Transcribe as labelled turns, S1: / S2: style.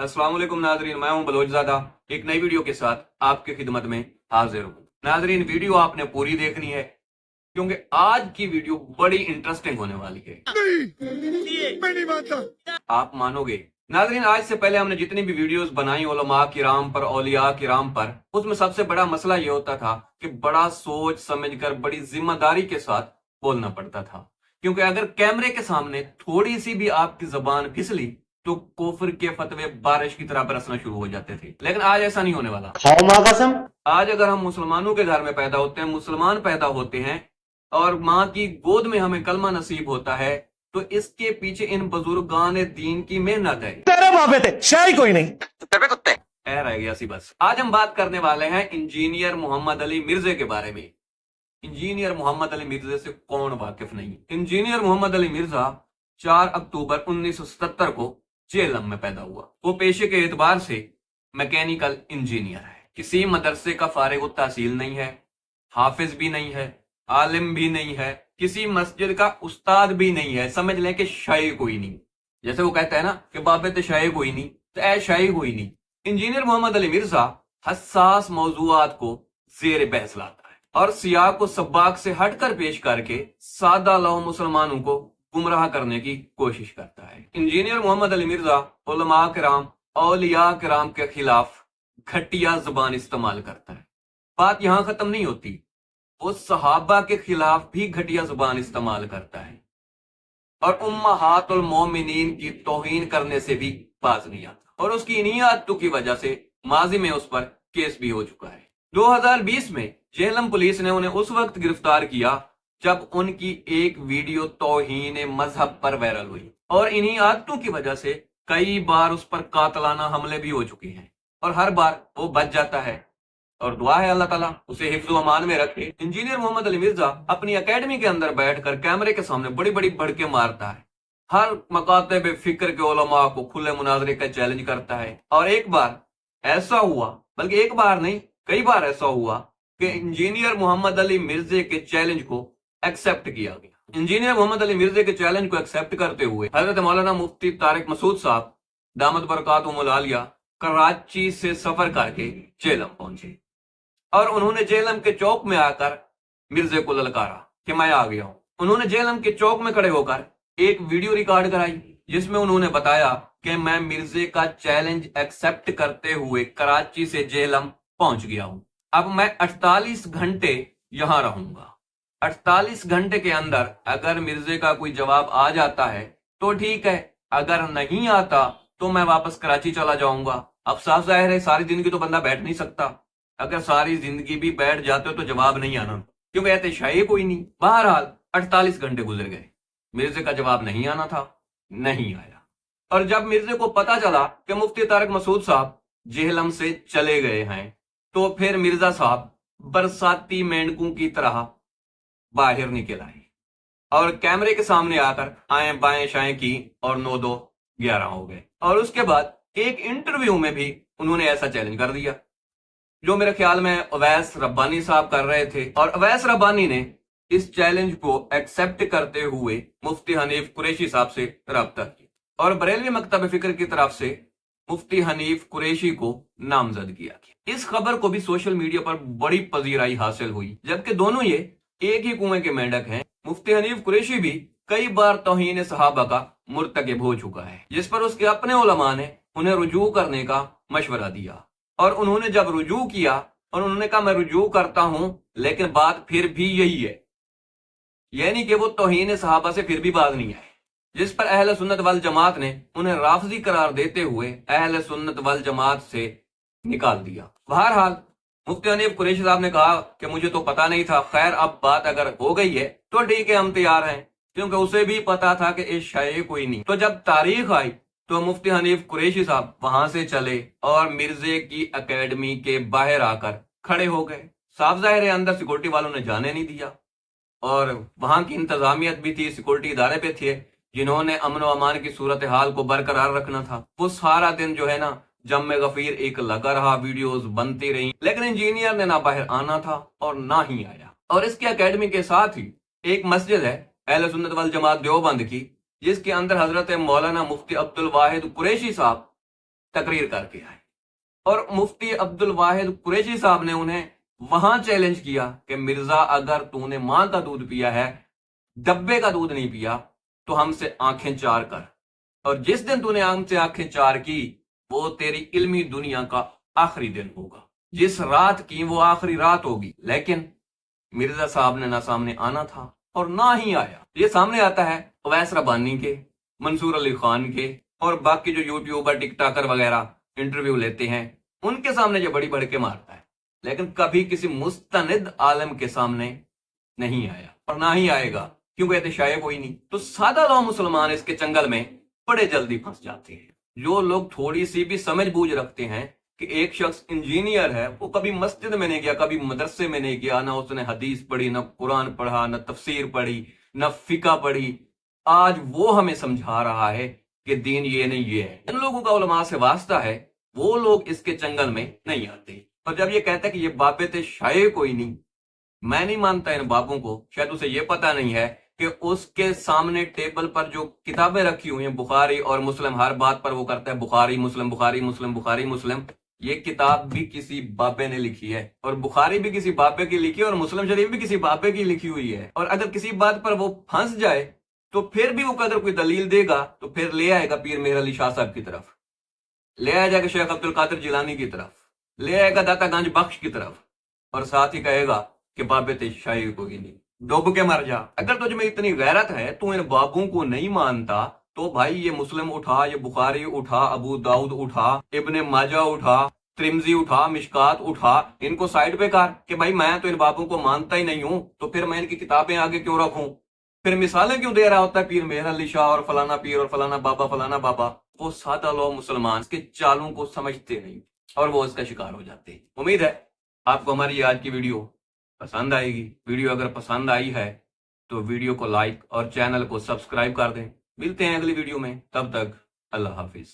S1: अस्सलाम वालेकुम नाजरीन, मैं हूं बलोचज़ादा एक नई वीडियो के साथ आपकी खिदमत में हाजिर हूं। नाजरीन, वीडियो आपने पूरी देखनी है क्योंकि आज की वीडियो बड़ी इंटरेस्टिंग होने वाली है। नहीं, मैं नहीं मानता। आप मानोगे। नाजरीन, आज से पहले हमने जितनी भी वीडियोस बनाई उलमा किराम पर, औलिया किराम पर, उसमें सबसे बड़ा मसला ये होता था कि बड़ा सोच समझकर बड़ी जिम्मेदारी के साथ बोलना पड़ता था, क्योंकि अगर कैमरे के सामने थोड़ी सी भी आपकी जबान फिसली तो कुफ्र के फतवे बारिश की तरह बरसना शुरू हो जाते थे। लेकिन आज ऐसा नहीं होने वाला।
S2: खाओ माँ कसम।
S1: आज अगर हम मुसलमानों के घर में पैदा होते हैं, मुसलमान पैदा होते हैं और माँ की गोद में हमें कलमा नसीब होता है, तो इसके पीछे इन बुजुर्गान दीन की मेहनत है।
S2: तेरे बापे थे शाही कोई नहीं।
S1: कुत्ते रह गया सी बस। आज हम बात करने वाले हैं इंजीनियर मोहम्मद अली मिर्जे के बारे में। इंजीनियर मोहम्मद अली मिर्जे से कौन वाकिफ नहीं। इंजीनियर मोहम्मद अली मिर्जा 4 अक्टूबर 1977 को जेलम में पैदा हुआ। वो पेशे के एतबार से मैकेनिकल इंजीनियर है। किसी मदरसे का फारिग तहसील नहीं है, हाफिज भी नहीं है, आलिम भी नहीं है, किसी मस्जिद का उस्ताद भी नहीं है। समझ लें कि शाही कोई नहीं। जैसे वो कहता है ना कि बाबे तो शाही कोई नहीं, तो ऐ शाही कोई नहीं। इंजीनियर मोहम्मद अली मिर्जा हसास मौजूआत को जेर बहस लाता है और सियाह को सब्बाक से हटकर पेश करके सादा लौ मुसलमानों को गुमराह करने की कोशिश करता है। इंजीनियर मोहम्मद अली मिर्जा उलमा किराम, औलिया किराम के खिलाफ घटिया जुबान इस्तेमाल करता है। बात यहां खत्म नहीं होती, वो सहाबा के खिलाफ भी घटिया जुबान इस्तेमाल करता है और उम्महातुल मोमिनीन की तौहीन करने से भी बाज नहीं आता। और उसकी इन्हीं आदतों की वजह से माजी में उस पर केस भी हो चुका है। 2020 में जेहलम पुलिस ने उन्हें उस वक्त गिरफ्तार किया जब उनकी एक वीडियो तौहीन मजहब पर वायरल हुई और इन्हीं आदतों की वजह से कई बार उस पर कातलाना हमले भी हो चुके हैं और हर बार वो बच जाता है और दुआ है अल्लाह ताला उसे हिफ्ज़ अमान में रखे। इंजीनियर मोहम्मद अली मिर्जा अपनी एकेडमी के अंदर बैठकर कैमरे के सामने बड़ी बड़ी भड़के मारता है। हर मकातब फिक्र के उलमा को खुले मुनाजरे का चैलेंज करता है और एक बार ऐसा हुआ, बल्कि एक बार नहीं कई बार ऐसा हुआ कि इंजीनियर मोहम्मद अली मिर्जे के चैलेंज को एक्सेप्ट किया गया। इंजीनियर मोहम्मद अली मिर्जे के चैलेंज को एक्सेप्ट करते हुए हजरत मौलाना मुफ्ती तारिक मसूद साहब दामद बरकातुहुमुल आलिया कराची से सफर करके जेलम पहुंचे और उन्होंने जेलम के चौक में आकर मिर्जे को ललकारा कि मैं आ गया हूं। उन्होंने जेलम के चौक में खड़े होकर एक वीडियो रिकॉर्ड कराई जिसमें उन्होंने बताया कि मैं मिर्जे का चैलेंज एक्सेप्ट करते हुए कराची से जेलम पहुंच गया हूं। अब मैं 48 घंटे यहां रहूंगा। 48 घंटे के अंदर अगर मिर्जे का कोई जवाब आ जाता है तो ठीक है, अगर नहीं आता तो मैं वापस कराची चला जाऊंगा। अब साफ जाहिर है सारी जिंदगी तो बंदा बैठ नहीं सकता। अगर सारी जिंदगी भी बैठ जाते हो तो जवाब नहीं आना, क्योंकि ऐसे शाही कोई नहीं। बहरहाल 48 घंटे गुजर गए, मिर्जे का जवाब नहीं आना था, नहीं आया। और जब मिर्जे को पता चला कि मुफ्ती तारिक मसूद साहब जेहलम से चले गए हैं तो फिर मिर्जा साहब बरसाती मेंढकों की तरह बाहर निकल आए और कैमरे के सामने आकर आए बाएं शाएं की और 9-2-11 हो गए। और उसके बाद एक इंटरव्यू में भी उन्होंने ऐसा चैलेंज कर दिया जो मेरे ख्याल में अवैस रब्बानी साहब कर रहे थे। और अवैस रब्बानी ने इस चैलेंज को एक्सेप्ट करते हुए मुफ्ती हनीफ कुरैशी साहब से रब्ता किया और बरेलवी मकतब फिक्र की तरफ से मुफ्ती हनीफ कुरैशी को नामजद किया। इस खबर को भी सोशल मीडिया पर बड़ी पजीराई हासिल हुई, जबकि दोनों ये एक ही कुएं के मेंढक हैं। मुफ्ती हनीफ कुरैशी भी कई बार तौहीन सहाबा का मुर्तकिब हो चुका है, जिस पर उसके अपने उलमा ने उन्हें रुजू करने का मशवरा दिया और उन्होंने जब रुजू किया और उन्होंने कहा मैं रुजू करता हूं लेकिन बात फिर भी यही है, यानी कि वो तौहीन सहाबा से फिर भी बाज नहीं आए, जिस पर अहले सुन्नत वल जमात ने उन्हें राफजी करार देते हुए अहले सुन्नत वल जमात से निकाल दिया। बहरहाल मुफ्ती हनीफ कुरैशी साहब ने कहा कि मुझे तो पता नहीं था, खैर अब बात अगर हो गई है तो ठीक है, हम तैयार हैं, क्योंकि उसे भी पता था कि इस शाये कोई नहीं। तो जब तारीख आई तो मुफ्ती हनीफ कुरैशी साहब वहां से चले और मिर्जे की एकेडमी के बाहर आकर खड़े हो गए। साफ जाहिर है अंदर सिक्योरिटी वालों ने जाने नहीं दिया और वहां की इंतजामियत भी थी, सिक्योरिटी इदारे पे थे जिन्होंने अमन व अमान की सूरत हाल को बरकरार रखना था। वो सारा दिन जो है ना जम्मे गफीर एक लगा रहा, वीडियोस बनती रही, लेकिन इंजीनियर ने ना बाहर आना था और ना ही आया। और इसकी एकेडमी के साथ ही एक मस्जिद है अहले सुन्नत वल जमात देवबंद की, जिसके अंदर हजरत मौलाना मुफ्ती अब्दुल वाहिद कुरैशी साहब تقریر کر کے آئے اور مفتی عبد الواحد قریشی صاحب نے انہیں وہاں چیلنج کیا کہ مرزا اگر تو نے ماں کا دودھ پیا ہے، ڈبے کا دودھ نہیں پیا، تو ہم سے آنکھیں چار کر، اور جس دن تو نے ہم سے آنکھیں چار کی وہ تیری علمی دنیا کا آخری دن ہوگا، جس رات کی وہ آخری رات ہوگی۔ لیکن مرزا صاحب نے نہ سامنے آنا تھا اور نہ ہی آیا۔ یہ سامنے آتا ہے اویس ربانی کے، منصور علی خان کے اور باقی جو یوٹیوبر ٹک ٹاکر وغیرہ انٹرویو لیتے ہیں ان کے سامنے یہ بڑی بڑھ کے مارتا ہے، لیکن کبھی کسی مستند عالم کے سامنے نہیں آیا اور نہ ہی آئے گا، کیونکہ اتشائے کوئی نہیں۔ تو سادہ لو مسلمان اس کے چنگل میں بڑے جلدی پھنس جاتے ہیں۔ جو لوگ تھوڑی سی بھی سمجھ بوجھ رکھتے ہیں کہ ایک شخص انجینئر ہے، وہ کبھی مسجد میں نہیں گیا، کبھی مدرسے میں نہیں گیا، نہ اس نے حدیث پڑھی، نہ قرآن پڑھا، نہ تفسیر پڑھی، نہ فقہ پڑھی، آج وہ ہمیں سمجھا رہا ہے کہ دین یہ نہیں یہ ہے۔ ان لوگوں کا علماء سے واسطہ ہے، وہ لوگ اس کے چنگل میں نہیں آتے۔ اور جب یہ کہتا ہے کہ یہ بابے تھے شائع کوئی نہیں، میں نہیں مانتا ان بابوں کو۔ شاید اسے یہ پتا نہیں ہے کہ اس کے سامنے ٹیبل پر جو کتابیں رکھی ہوئی ہیں بخاری اور مسلم، ہر بات پر وہ کرتا ہے بخاری مسلم بخاری مسلم بخاری مسلم، یہ کتاب بھی کسی بابے نے لکھی ہے، اور بخاری بھی کسی بابے کی لکھی ہے، اور مسلم شریف بھی کسی بابے کی لکھی ہوئی ہے۔ اور اگر کسی بات پر وہ پھنس جائے تو پھر بھی وہ قدر کوئی دلیل دے گا تو پھر لے آئے گا پیر مہر علی شاہ صاحب کی طرف، لے آئے گا شیخ عبد القادر جیلانی کی طرف، لے آئے گا داتا گنج بخش کی طرف، اور ساتھ ہی کہے گا کہ بابے تے شاعر کوئی نہیں، ڈوب کے مر جا۔ اگر تجھ میں اتنی غیرت ہے تو ان بابوں کو نہیں مانتا تو بھائی یہ مسلم اٹھا، یہ بخاری اٹھا، ابو داؤد اٹھا، ابن ماجہ اٹھا، ترمذی اٹھا، مشکات اٹھا، ان کو سائیڈ پہ کر کہ بھائی میں تو ان بابوں کو مانتا ہی نہیں ہوں، تو پھر میں ان کی کتابیں آگے کیوں رکھوں؟ پھر مثالیں کیوں دے رہا ہوتا ہے پیر مہر علی شاہ اور فلانا پیر اور فلانا بابا فلانا بابا؟ وہ سادہ لوگ مسلمان اس کے چالوں کو سمجھتے نہیں اور وہ اس کا شکار ہو جاتے ہیں۔ امید ہے آپ کو ہماری آج کی ویڈیو پسند آئے گی۔ ویڈیو اگر پسند آئی ہے تو ویڈیو کو لائک اور چینل کو سبسکرائب کر دیں۔ ملتے ہیں اگلی ویڈیو میں، تب تک اللہ حافظ۔